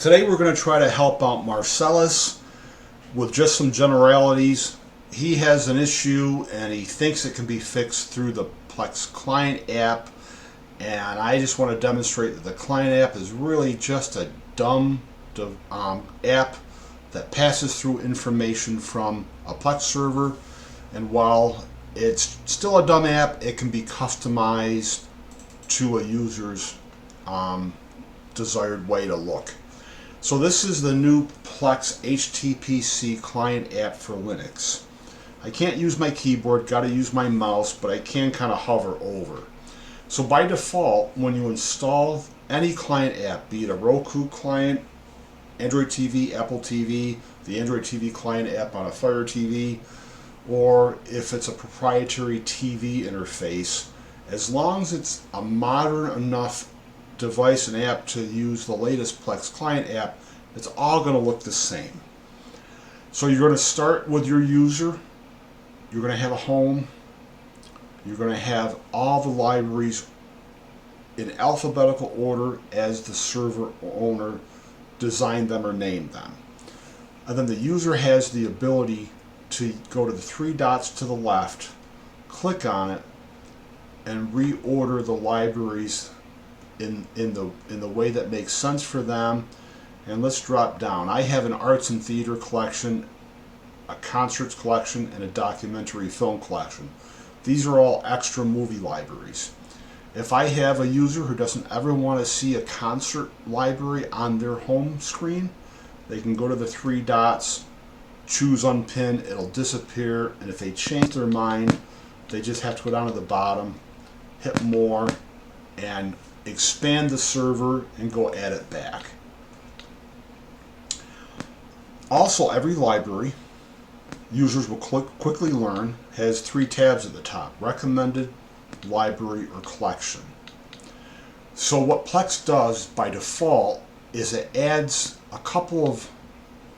Today we're going to try to help out Marcellus with just some generalities. He has an issue and he thinks it can be fixed through the Plex client app, and I just want to demonstrate that the client app is really just a dumb app that passes through information from a Plex server, and while it's still a dumb app, it can be customized to a user's desired way to look. So this is the new Plex HTPC client app for Linux. I can't use my keyboard, got to use my mouse, but I can kind of hover over. So by default, when you install any client app, be it a Roku client, Android TV, Apple TV, the Android TV client app on a Fire TV, or if it's a proprietary TV interface, as long as it's a modern enough device and app to use the latest Plex client app, it's all going to look the same. So you're going to start with your user, you're going to have a home, you're going to have all the libraries in alphabetical order as the server owner designed them or named them. And then the user has the ability to go to the three dots to the left, click on it, and reorder the libraries in the way that makes sense for them. And let's drop down. I have an arts and theater collection, a concerts collection, and a documentary film collection. These are all extra movie libraries. If I have a user who doesn't ever want to see a concert library on their home screen, they can go to the three dots, choose unpin, it'll disappear, and if they change their mind, they just have to go down to the bottom, hit more, and expand the server and go add it back. Also, every library, users will quickly learn, has three tabs at the top: recommended, library, or collection. So what Plex does by default is it adds a couple of,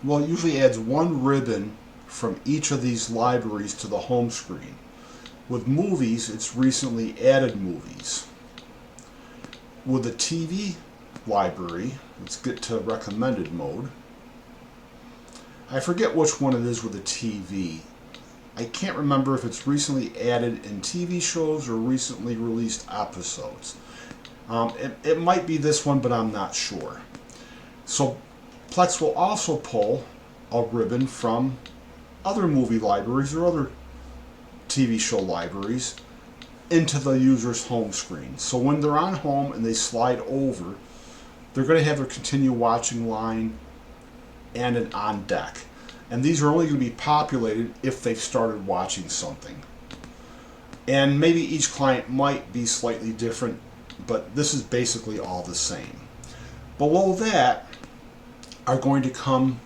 well, it usually adds one ribbon from each of these libraries to the home screen. With movies, it's recently added movies. With the TV library, let's get to recommended mode. I forget which one it is with the TV. I can't remember if it's recently added in TV shows or recently released episodes. It might be this one, but I'm not sure. So Plex will also pull a ribbon from other movie libraries or other TV show libraries into the user's home screen. So when they're on home and they slide over, they're going to have their continue watching line and an on deck. And these are only going to be populated if they've started watching something. And maybe each client might be slightly different, but this is basically all the same. Below that are going to come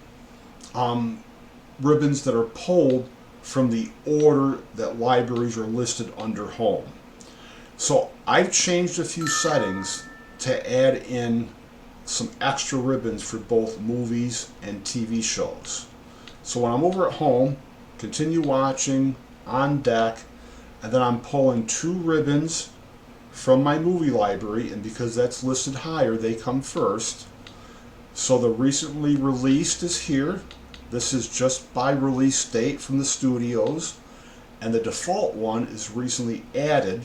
ribbons that are pulled from the order that libraries are listed under home. So I've changed a few settings to add in some extra ribbons for both movies and TV shows. So when I'm over at home, continue watching, on deck, and then I'm pulling two ribbons from my movie library, and because that's listed higher, they come first. So the recently released is here. This is just by release date from the studios, and the default one is recently added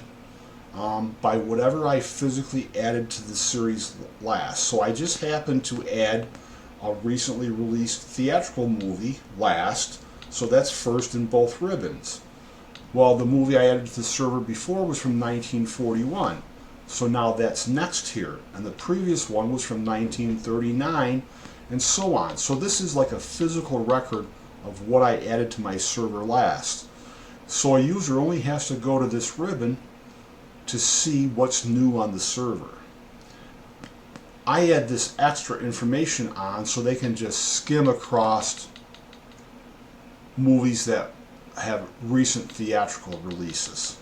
by whatever I physically added to the series last. So I just happened to add a recently released theatrical movie last, so that's first in both ribbons. Well, the movie I added to the server before was from 1941, so now that's next here, and the previous one was from 1939, and so on. So this is like a physical record of what I added to my server last. So a user only has to go to this ribbon to see what's new on the server. I add this extra information on so they can just skim across movies that have recent theatrical releases.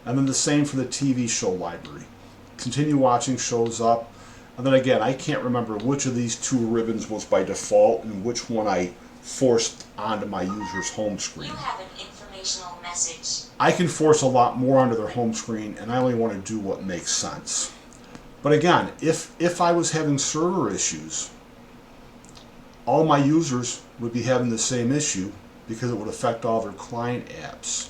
And then the same for the TV show library. Continue watching shows up, and then again, I can't remember which of these two ribbons was by default and which one I forced onto my user's home screen. You have an informational message. I can force a lot more onto their home screen, and I only want to do what makes sense. But again, if I was having server issues, all my users would be having the same issue because it would affect all their client apps.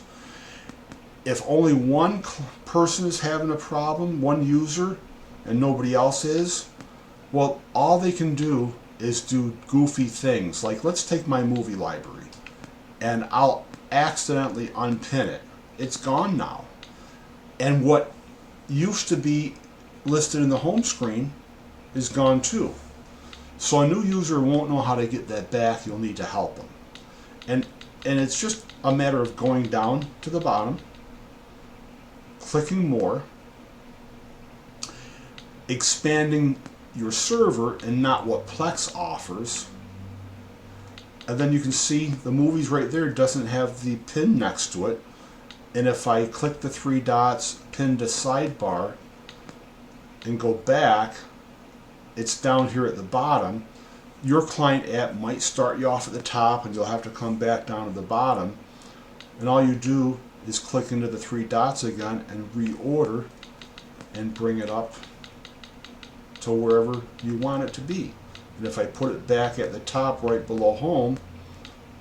If only one person is having a problem, one user, and nobody else is, well, all they can do is do goofy things. Like, let's take my movie library, and I'll accidentally unpin it. It's gone now. And what used to be listed in the home screen is gone too. So a new user won't know how to get that back. You'll need to help them. And it's just a matter of going down to the bottom, clicking more, expanding your server and not what Plex offers. And then you can see the movies right there doesn't have the pin next to it. And if I click the three dots, pin to sidebar, and go back, it's down here at the bottom. Your client app might start you off at the top and you'll have to come back down to the bottom. And all you do is click into the three dots again and reorder and bring it up to wherever you want it to be. And if I put it back at the top right below home,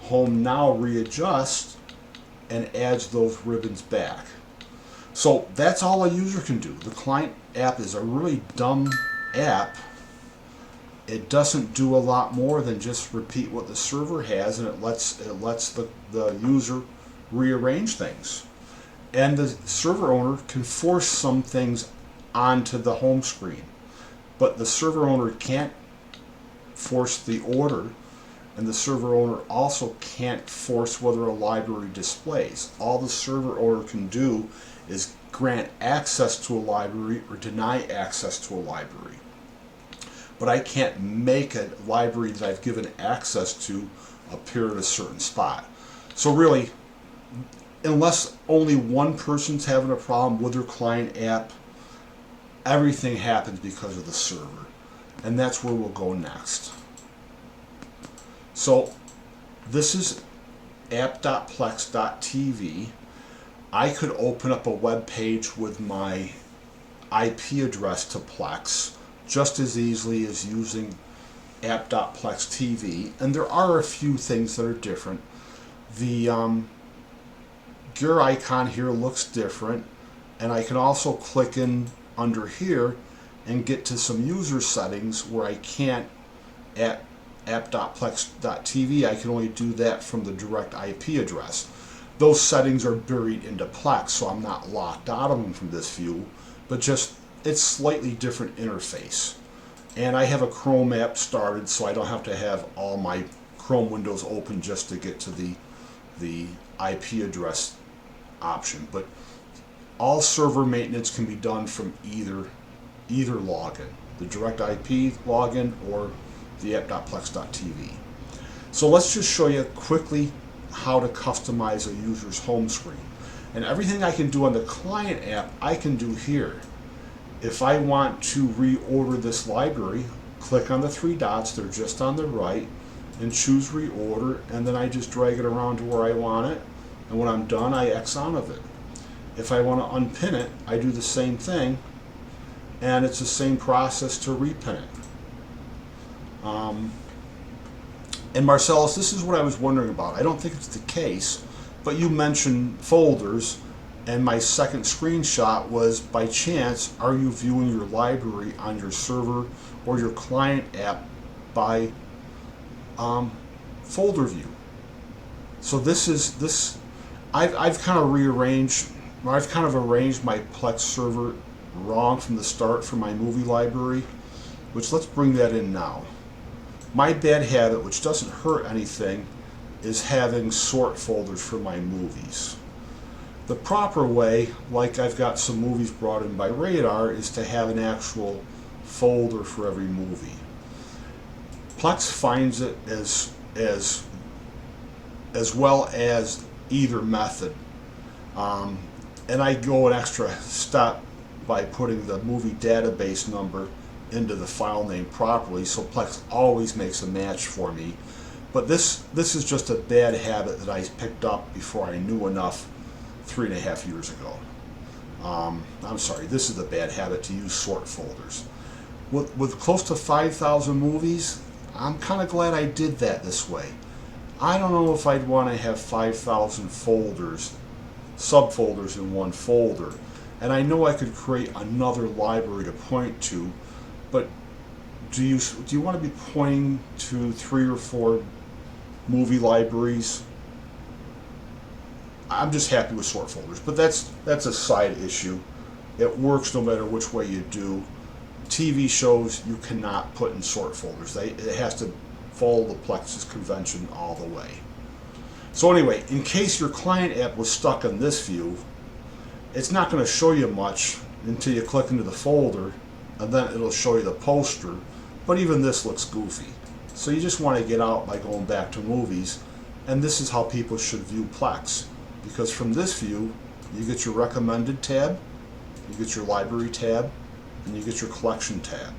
home now readjusts and adds those ribbons back. So that's all a user can do. The client app is a really dumb app. It doesn't do a lot more than just repeat what the server has, and it lets the user rearrange things. And the server owner can force some things onto the home screen, but the server owner can't force the order, and the server owner also can't force whether a library displays. All the server owner can do is grant access to a library or deny access to a library. But I can't make a library that I've given access to appear at a certain spot. So really, unless only one person's having a problem with their client app, everything happens because of the server. And that's where we'll go next. So this is app.plex.tv. I could open up a web page with my IP address to Plex just as easily as using app.plex.tv. And there are a few things that are different. The gear icon here looks different, and I can also click in under here and get to some user settings where I can't at app.plex.tv. I can only do that from the direct IP address. Those settings are buried into Plex, so I'm not locked out of them from this view, but just it's slightly different interface. And I have a Chrome app started, so I don't have to have all my Chrome windows open just to get to the IP address option. But all server maintenance can be done from either login, the direct IP login or the app.plex.tv. So let's just show you quickly how to customize a user's home screen. And everything I can do on the client app, I can do here. If I want to reorder this library, click on the three dots, they're just on the right, and choose reorder, and then I just drag it around to where I want it, and when I'm done, I X out of it. If I want to unpin it, I do the same thing, and it's the same process to repin it. And Marcellus, this is what I was wondering about. I don't think it's the case, but you mentioned folders, and my second screenshot was, by chance, are you viewing your library on your server or your client app by folder view? So I've kind of arranged my Plex server wrong from the start for my movie library, which let's bring that in now. My bad habit, which doesn't hurt anything, is having sort folders for my movies. The proper way, like I've got some movies brought in by Radar, is to have an actual folder for every movie. Plex finds it as well as either method. And I go an extra step by putting the movie database number into the file name properly, so Plex always makes a match for me. But this is just a bad habit that I picked up before I knew enough 3.5 years ago. I'm sorry, this is a bad habit to use sort folders. With close to 5,000 movies, I'm kind of glad I did that this way. I don't know if I'd want to have 5,000 folders, subfolders in one folder. And I know I could create another library to point to, but do you want to be pointing to 3 or 4 movie libraries? I'm just happy with sort folders, but that's a side issue. It works no matter which way you do. TV shows you cannot put in sort folders. It has to follow the Plex's convention all the way. So anyway, in case your client app was stuck in this view, it's not going to show you much until you click into the folder, and then it'll show you the poster, but even this looks goofy. So you just want to get out by going back to movies, and this is how people should view Plex, because from this view, you get your recommended tab, you get your library tab, and you get your collection tab.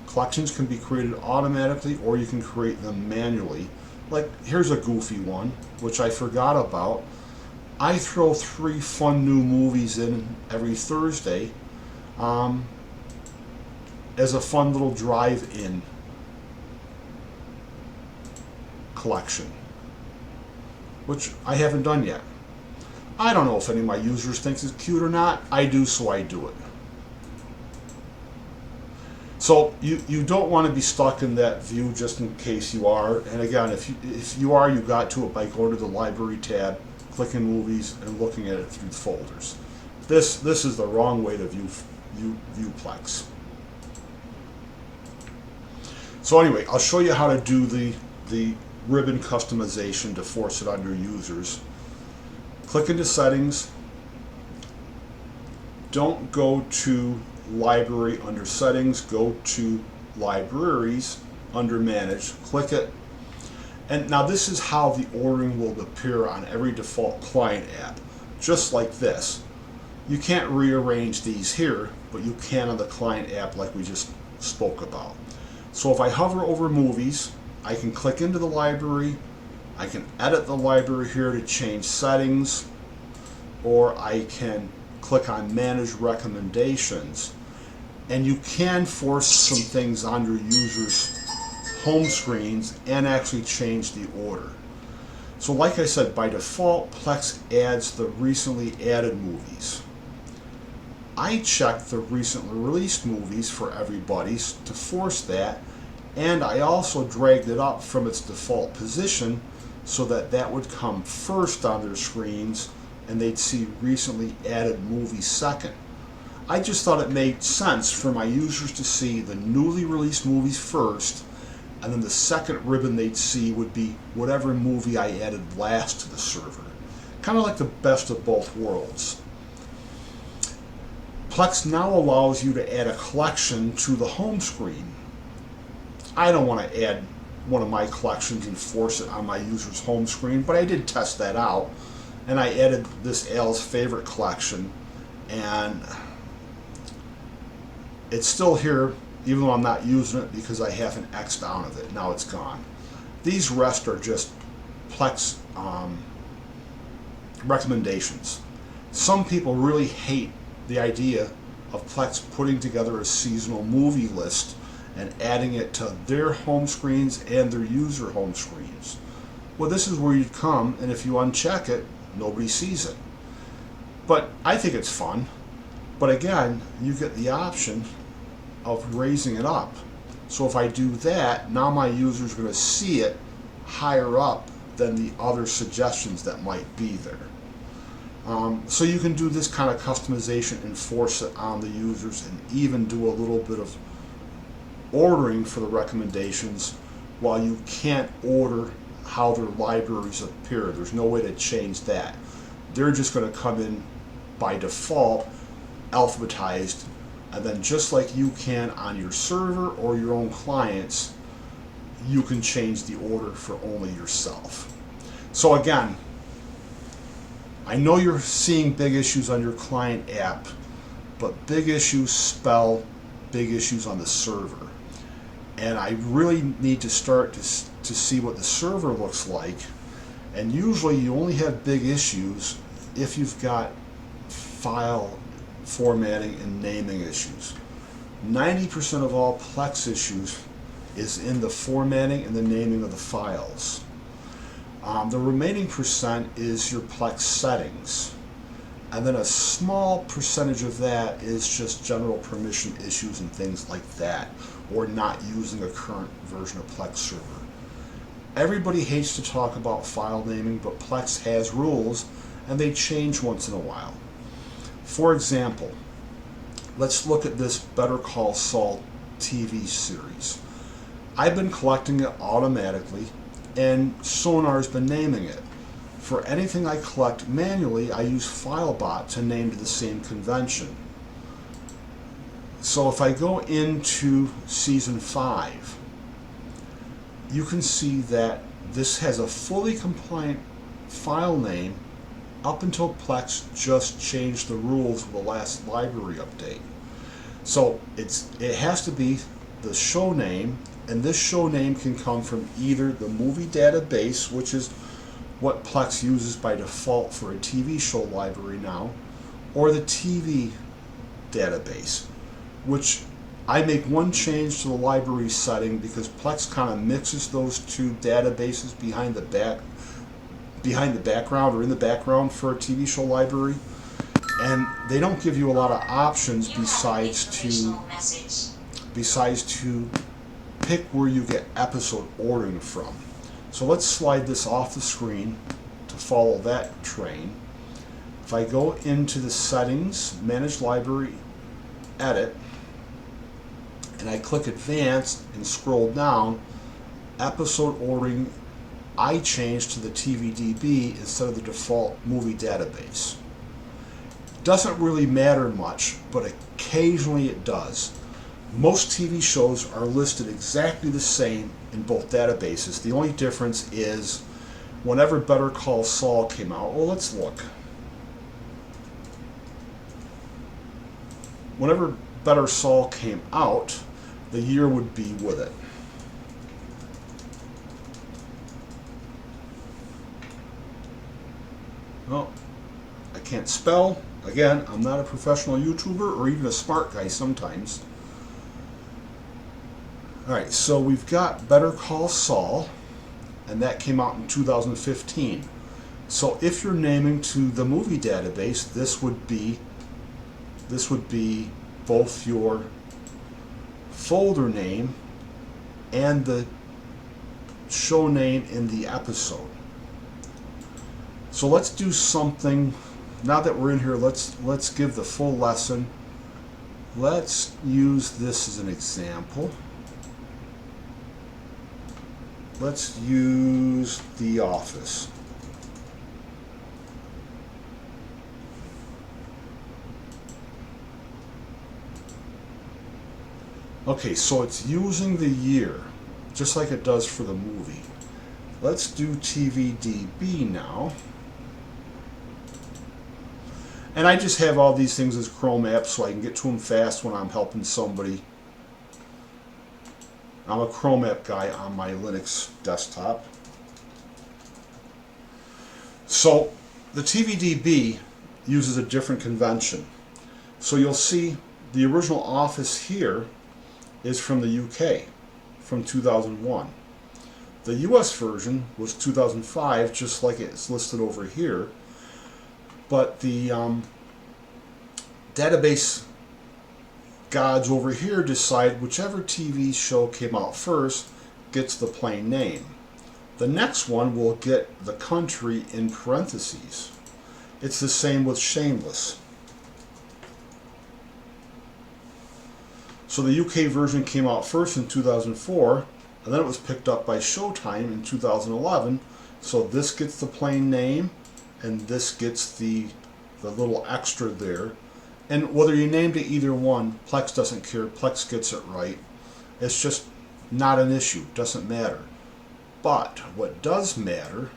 Collections can be created automatically, or you can create them manually. Like, here's a goofy one, which I forgot about. I throw 3 fun new movies in every Thursday as a fun little drive-in collection, which I haven't done yet. I don't know if any of my users think it's cute or not. I do, so I do it. So you don't want to be stuck in that view, just in case you are. And again, if you are, you got to it by going to the library tab, clicking movies, and looking at it through the folders. This is the wrong way to view Plex. So anyway, I'll show you how to do the ribbon customization to force it on your users. Click into settings. Don't go to library under settings, go to libraries under manage, click it, and now this is how the ordering will appear on every default client app, just like this. You can't rearrange these here, but you can on the client app like we just spoke about. So if I hover over movies, I can click into the library, I can edit the library here to change settings, or I can click on manage recommendations. And you can force some things on your users' home screens and actually change the order. So like I said, by default, Plex adds the recently added movies. I checked the recently released movies for everybody to force that, and I also dragged it up from its default position so that would come first on their screens and they'd see recently added movies second. I just thought it made sense for my users to see the newly released movies first, and then the second ribbon they'd see would be whatever movie I added last to the server. Kind of like the best of both worlds. Plex now allows you to add a collection to the home screen. I don't want to add one of my collections and force it on my user's home screen, but I did test that out, and I added this Al's Favorite collection, and it's still here, even though I'm not using it because I have an X down of it. Now it's gone. These rest are just Plex recommendations. Some people really hate the idea of Plex putting together a seasonal movie list and adding it to their home screens and their user home screens. Well, this is where you'd come, and if you uncheck it, nobody sees it. But I think it's fun. But again, you get the option of raising it up. So if I do that, now my user is going to see it higher up than the other suggestions that might be there. So you can do this kind of customization and force it on the users, and even do a little bit of ordering for the recommendations while you can't order how their libraries appear. There's no way to change that. They're just going to come in by default alphabetized, and then just like you can on your server or your own clients, you can change the order for only yourself. So again, I know you're seeing big issues on your client app, but big issues spell big issues on the server. And I really need to start to see what the server looks like. And usually you only have big issues if you've got file formatting, and naming issues. 90% of all Plex issues is in the formatting and the naming of the files. The remaining percent is your Plex settings. And then a small percentage of that is just general permission issues and things like that, or not using a current version of Plex server. Everybody hates to talk about file naming, but Plex has rules and they change once in a while. For example, let's look at this Better Call Saul TV series. I've been collecting it automatically, and Sonar's been naming it. For anything I collect manually, I use FileBot to name to the same convention. So if I go into Season 5, you can see that this has a fully compliant file name up until Plex just changed the rules with the last library update. So it has to be the show name, and this show name can come from either the movie database, which is what Plex uses by default for a TV show library now, or the TV database, which I make one change to the library setting because Plex kind of mixes those two databases behind the background or in the background for a TV show library, and they don't give you a lot of options besides to pick where you get episode ordering from. So let's slide this off the screen to follow that train. If I go into the settings, manage library, edit, and I click advanced and scroll down, episode ordering I changed to the TVDB instead of the default movie database. Doesn't really matter much, but occasionally it does. Most TV shows are listed exactly the same in both databases. The only difference is whenever Better Call Saul came out, well, let's look. Whenever Better Saul came out, the year would be with it. Well, I can't spell. Again, I'm not a professional YouTuber or even a smart guy sometimes. Alright, so we've got Better Call Saul, and that came out in 2015. So if you're naming to the movie database, this would be both your folder name and the show name in the episode. So let's do something. Now that we're in here, let's give the full lesson. Let's use this as an example. Let's use The Office. Okay, so it's using the year, just like it does for the movie. Let's do TVDB now. And I just have all these things as Chrome apps so I can get to them fast when I'm helping somebody. I'm a Chrome app guy on my Linux desktop. So the TVDB uses a different convention. So you'll see the original Office here is from the UK, from 2001. The US version was 2005, just like it's listed over here. But the database gods over here decide whichever TV show came out first gets the plain name. The next one will get the country in parentheses. It's the same with Shameless. So the UK version came out first in 2004, and then it was picked up by Showtime in 2011. So this gets the plain name, and this gets the little extra there. And whether you named it either one, Plex doesn't care. Plex gets it right. It's just not an issue. Doesn't matter. But what does matter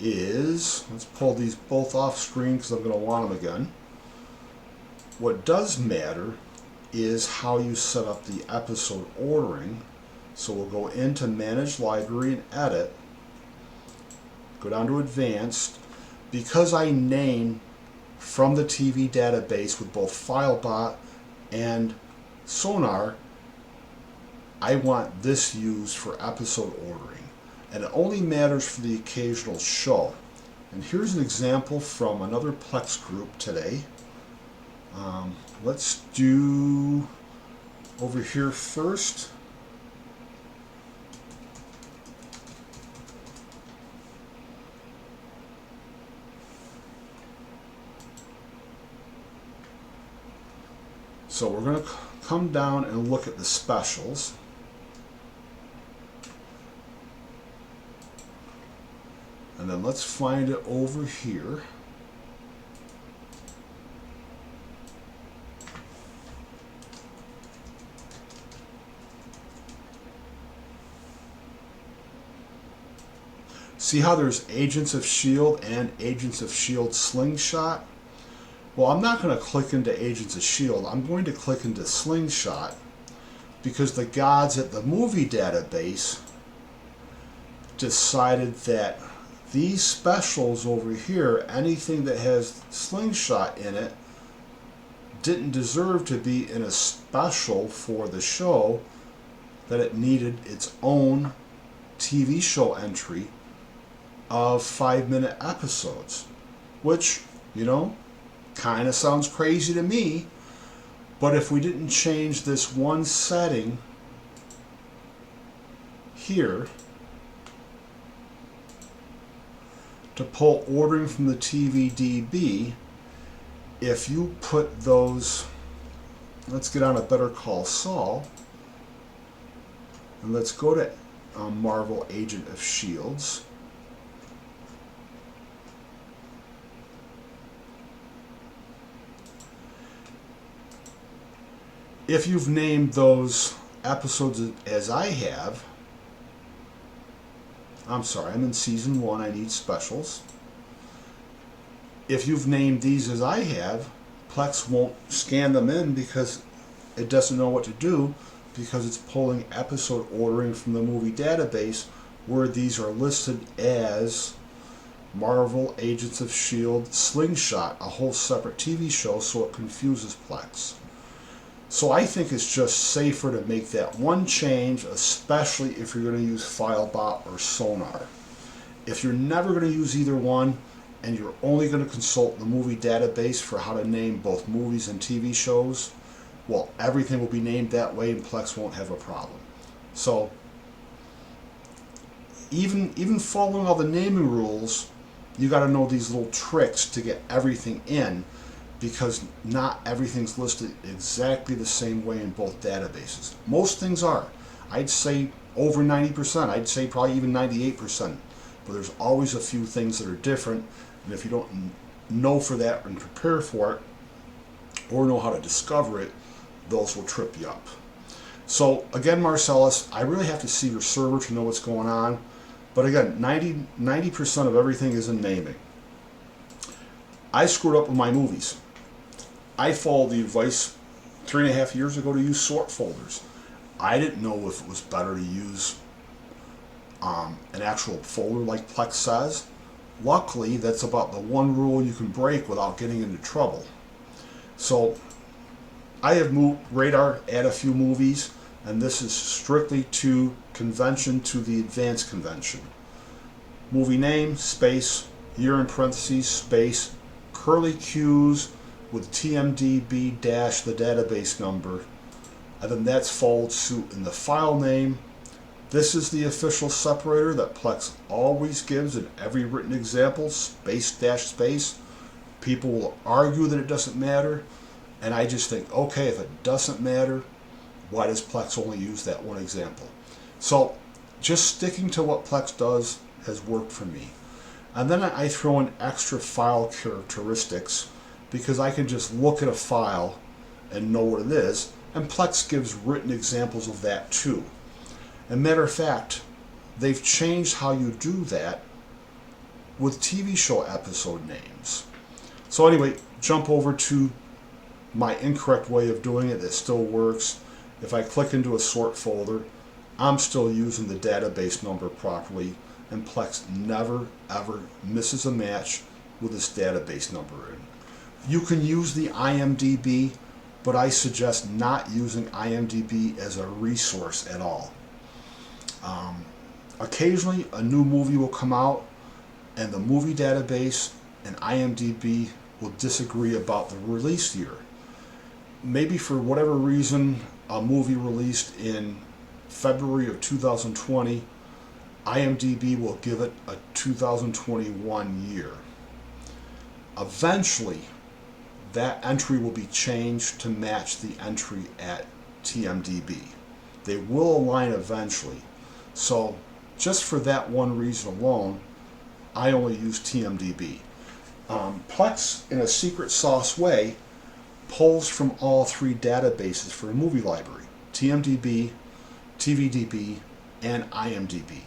is, let's pull these both off screen because I'm going to want them again. What does matter is how you set up the episode ordering. So we'll go into Manage Library and Edit. Go down to Advanced. Because I name from the TV database with both FileBot and Sonar, I want this used for episode ordering. And it only matters for the occasional show. And here's an example from another Plex group today. Let's do over here first. So we're going to come down and look at the specials. And then let's find it over here. See how there's Agents of S.H.I.E.L.D. and Agents of S.H.I.E.L.D. Slingshot? Well, I'm not going to click into Agents of S.H.I.E.L.D. I'm going to click into Slingshot because the gods at the movie database decided that these specials over here, anything that has Slingshot in it, didn't deserve to be in a special for the show, that it needed its own TV show entry of 5-minute episodes, which, you know, kind of sounds crazy to me. But if we didn't change this one setting here to pull ordering from the TVDB, if you put those, let's get on a Better Call Saul, and let's go to Marvel Agent of S.H.I.E.L.D.'s. If you've named those episodes as I have, I'm sorry, I'm in season 1, I need specials. If you've named these as I have, Plex won't scan them in because it doesn't know what to do, because it's pulling episode ordering from the movie database where these are listed as Marvel Agents of S.H.I.E.L.D. Slingshot, a whole separate TV show, so it confuses Plex. So I think it's just safer to make that one change, especially if you're going to use FileBot or Sonar. If you're never going to use either one, and you're only going to consult the movie database for how to name both movies and TV shows, well, everything will be named that way and Plex won't have a problem. So even following all the naming rules, you got to know these little tricks to get everything in, because not everything's listed exactly the same way in both databases. Most things are. I'd say over 90%. I'd say probably even 98%. But there's always a few things that are different, and if you don't know for that and prepare for it, or know how to discover it, those will trip you up. So again, Marcellus, I really have to see your server to know what's going on. But again, 90% of everything is in naming. I screwed up with my movies. I followed the advice 3.5 years ago to use sort folders. I didn't know if it was better to use an actual folder like Plex says. Luckily, that's about the one rule you can break without getting into trouble. So I have moved Radar, add a few movies, and this is strictly to convention, to the advanced convention. Movie name, space, year in parentheses, space, curly Q's with TMDB dash the database number, and then that's followed suit in the file name. This is the official separator that Plex always gives in every written example, space dash space. People will argue that it doesn't matter, and I just think, okay, if it doesn't matter, why does Plex only use that one example? So just sticking to what Plex does has worked for me. And then I throw in extra file characteristics, because I can just look at a file and know what it is, and Plex gives written examples of that too. And matter of fact, they've changed how you do that with TV show episode names. So anyway, jump over to my incorrect way of doing it that still works. If I click into a sort folder, I'm still using the database number properly, and Plex never ever misses a match with this database number in. You can use the IMDb, but I suggest not using IMDb as a resource at all. Occasionally, a new movie will come out, and the movie database and IMDb will disagree about the release year. Maybe for whatever reason, a movie released in February of 2020, IMDb will give it a 2021 year. Eventually, that entry will be changed to match the entry at TMDb. They will align eventually. So just for that one reason alone, I only use TMDB. Plex, in a secret sauce way, pulls from all three databases for a movie library: TMDB, TVDB, and IMDb.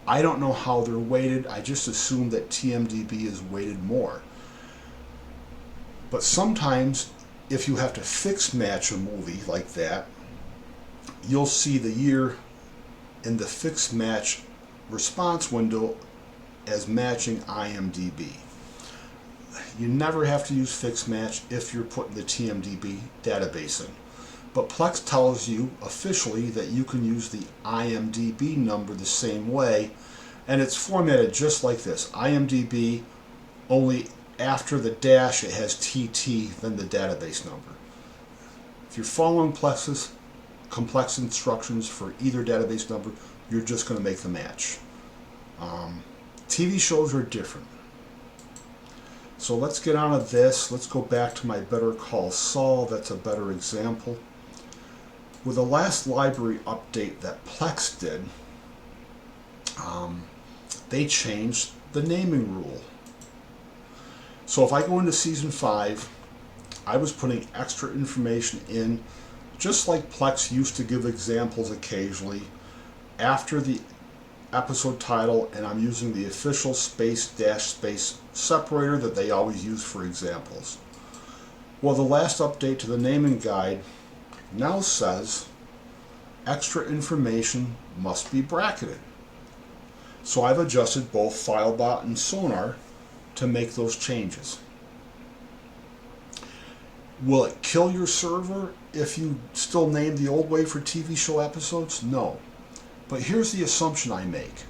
I don't know how they're weighted. I just assume that TMDB is weighted more. But sometimes, if you have to fix match a movie like that, you'll see the year in the fix match response window as matching IMDb. You never have to use fix match if you're putting the TMDB database in. But Plex tells you officially that you can use the IMDb number the same way, and it's formatted just like this: IMDb, only after the dash it has TT, then the database number. If you're following Plex's complex instructions for either database number, you're just going to make the match. TV shows are different. So let's get on to this. Let's go back to my Better Call Saul. That's a better example. With the last library update that Plex did, they changed the naming rule. So if I go into season 5, I was putting extra information in, just like Plex used to give examples occasionally, after the episode title, and I'm using the official space dash space separator that they always use for examples. Well, the last update to the naming guide now says extra information must be bracketed. So I've adjusted both FileBot and Sonar to make those changes. Will it kill your server if you still name the old way for TV show episodes? No. But here's the assumption I make.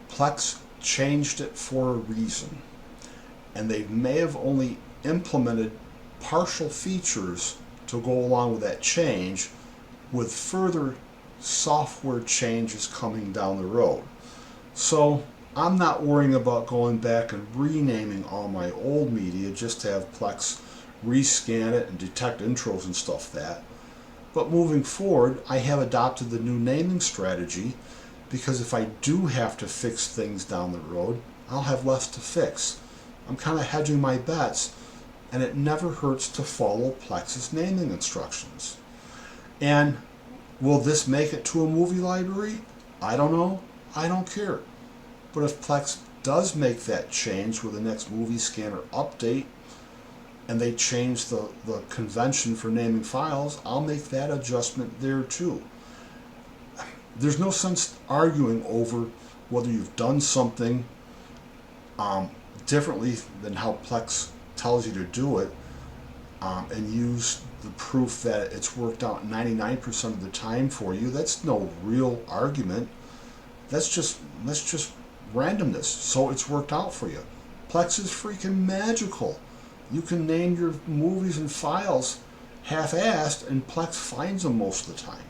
Plex changed it for a reason, and they may have only implemented partial features to go along with that change, with further software changes coming down the road. So I'm not worrying about going back and renaming all my old media just to have Plex rescan it and detect intros and stuff that. But moving forward, I have adopted the new naming strategy, because if I do have to fix things down the road, I'll have less to fix. I'm kind of hedging my bets, and it never hurts to follow Plex's naming instructions. And will this make it to a movie library? I don't know. I don't care. But if Plex does make that change with the next movie scanner update, and they change the convention for naming files, I'll make that adjustment there too. There's no sense arguing over whether you've done something differently than how Plex tells you to do it, and use the proof that it's worked out 99% of the time for you. That's no real argument. That's just randomness. So it's worked out for you. Plex is freaking magical. You can name your movies and files half-assed, and Plex finds them most of the time.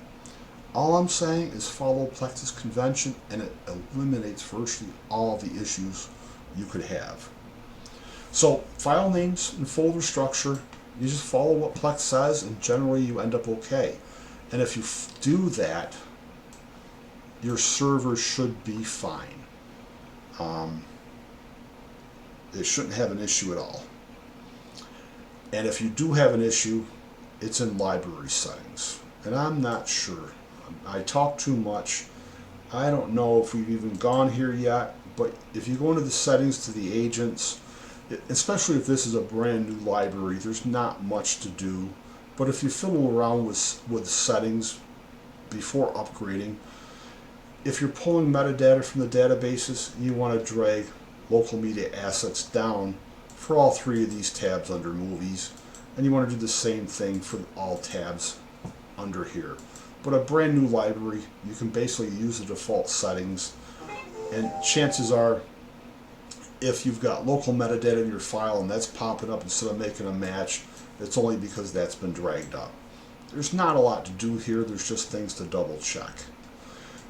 All I'm saying is follow Plex's convention, and it eliminates virtually all the issues you could have. So file names and folder structure, you just follow what Plex says, and generally you end up okay. And if you do that, your server should be fine. It shouldn't have an issue at all. And if you do have an issue, it's in library settings. And I'm not sure. I talk too much. I don't know if we've even gone here yet, but if you go into the settings to the agents, especially if this is a brand new library, there's not much to do. But if you fiddle around with settings before upgrading, if you're pulling metadata from the databases, you want to drag local media assets down for all three of these tabs under movies, and you want to do the same thing for all tabs under here. But a brand new library, you can basically use the default settings, and chances are if you've got local metadata in your file and that's popping up instead of making a match, it's only because that's been dragged up. There's not a lot to do here, there's just things to double check.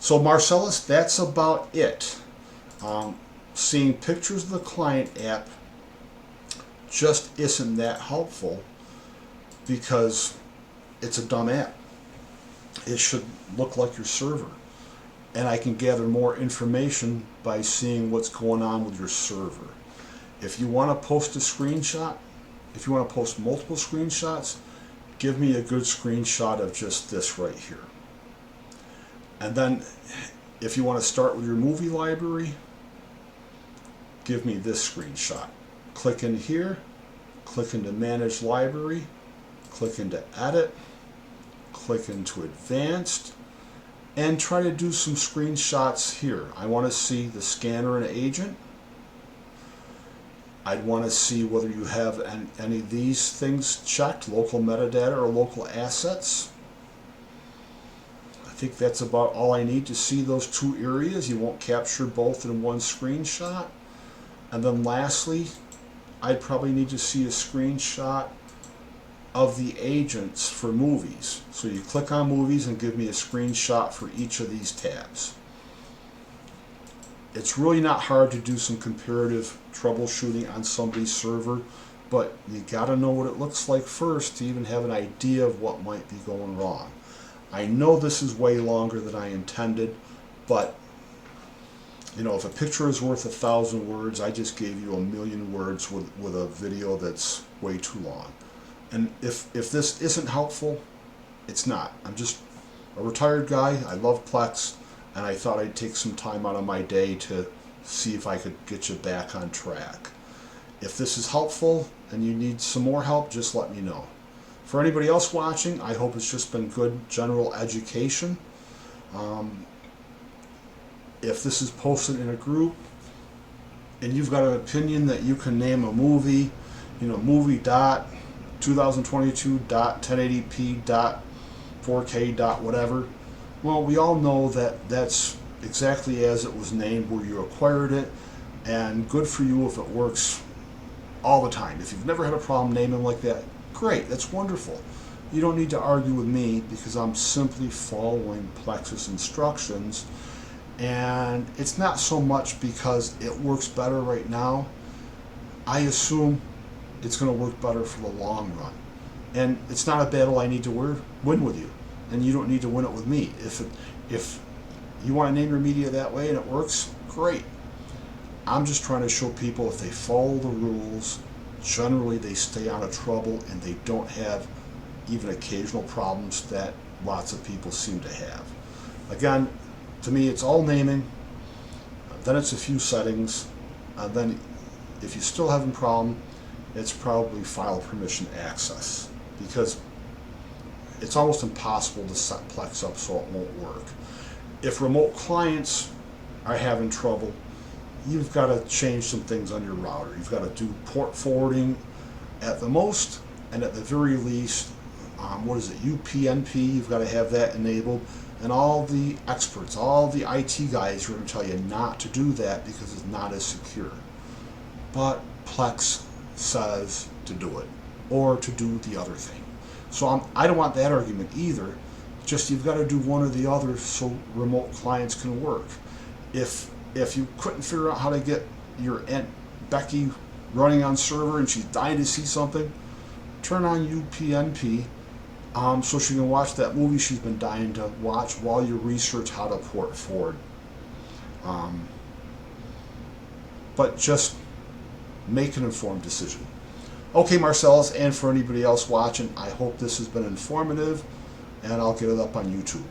So Marcellus, that's about it. Seeing pictures of the client app just isn't that helpful because it's a dumb app. It should look like your server. And I can gather more information by seeing what's going on with your server. If you want to post a screenshot, if you want to post multiple screenshots, give me a good screenshot of just this right here. And then if you want to start with your movie library, give me this screenshot. Click in here, click into Manage Library, click into Edit, click into Advanced, and try to do some screenshots here. I want to see the scanner and agent. I'd want to see whether you have any of these things checked, local metadata or local assets. I think that's about all I need to see those two areas. You won't capture both in one screenshot. And then lastly, I'd probably need to see a screenshot of the agents for movies. So you click on movies and give me a screenshot for each of these tabs. It's really not hard to do some comparative troubleshooting on somebody's server, but you gotta know what it looks like first to even have an idea of what might be going wrong. I know this is way longer than I intended, but you know, if a picture is worth 1,000 words, I just gave you 1,000,000 words with a video that's way too long. And if this isn't helpful, it's not. I'm just a retired guy. I love Plex, and I thought I'd take some time out of my day to see if I could get you back on track. If this is helpful and you need some more help, just let me know. For anybody else watching, I hope it's just been good general education. If this is posted in a group and you've got an opinion that you can name a movie, you know, movie dot 2022 dot 1080p dot 4K dot whatever, well, we all know that that's exactly as it was named where you acquired it, and good for you if it works all the time. If you've never had a problem naming like that, great, that's wonderful. You don't need to argue with me because I'm simply following Plex's instructions. And it's not so much because it works better right now. I assume it's going to work better for the long run. And it's not a battle I need to win with you. And you don't need to win it with me. If you want to name your media that way and it works, great. I'm just trying to show people if they follow the rules, generally they stay out of trouble and they don't have even occasional problems that lots of people seem to have. Again, to me, it's all naming, then it's a few settings, and then if you're still having a problem, it's probably file permission access, because it's almost impossible to set Plex up so it won't work. If remote clients are having trouble, you've got to change some things on your router. You've got to do port forwarding at the most, and at the very least, UPnP, you've got to have that enabled. And all the experts, all the IT guys are going to tell you not to do that because it's not as secure. But Plex says to do it, or to do the other thing. So I don't want that argument either. Just you've got to do one or the other so remote clients can work. If you couldn't figure out how to get your Aunt Becky running on server and she's dying to see something, turn on UPnP. So she can watch that movie she's been dying to watch while you research how to port forward. But just make an informed decision. Okay, Marcellus, and for anybody else watching, I hope this has been informative, and I'll get it up on YouTube.